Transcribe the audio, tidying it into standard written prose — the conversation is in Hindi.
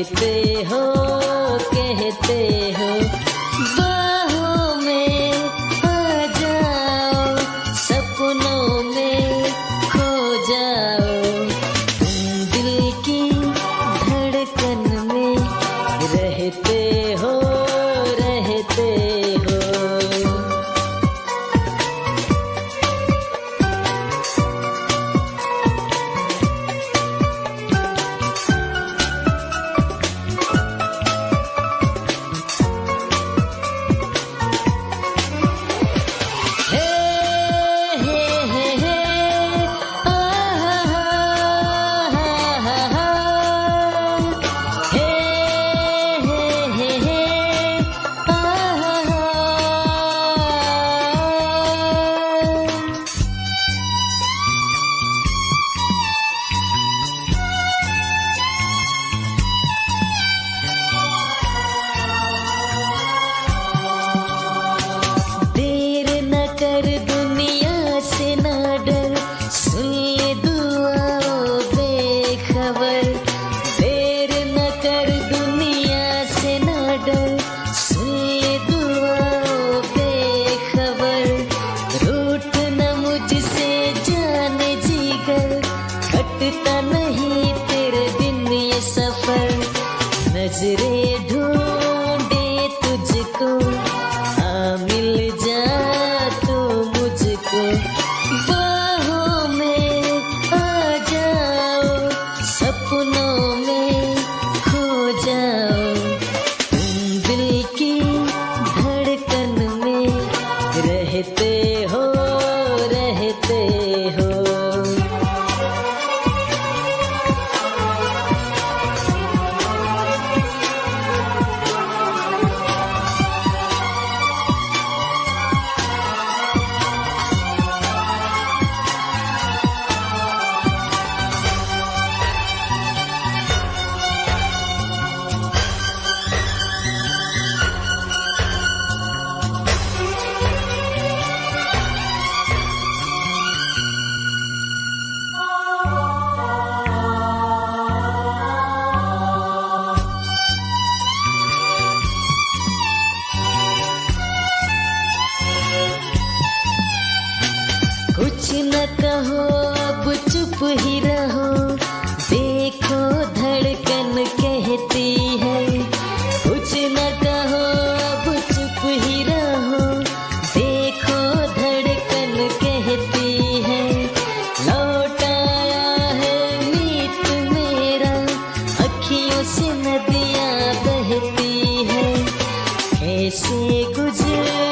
कहते हो बाहों में आ जाओ, सपनों में खो जाओ, तुम दिल की धड़कन में रहते हो। कर दुनिया से ना डर, सुन ले दुआओं बेखबर। देर न कर दुनिया से ना डर, सुन ले दुआओं बेखबर। रूठ न मुझसे जाने जिगर, कटता नहीं तेरे बिन ये सफर। नजरें ढूंढे तुझको, आ मिल जा बाहों में आ जाओ, सपनों में खो जाओ, तुम दिल की धड़कन में रहते हो। कुछ न कहो अब चुप ही रहो, देखो धड़कन कहती है। कुछ न कहो अब चुप ही रहो, देखो धड़कन कहती है। लौट आया है मीत मेरा, अखियों से नदियाँ बहती है। कैसे गुजर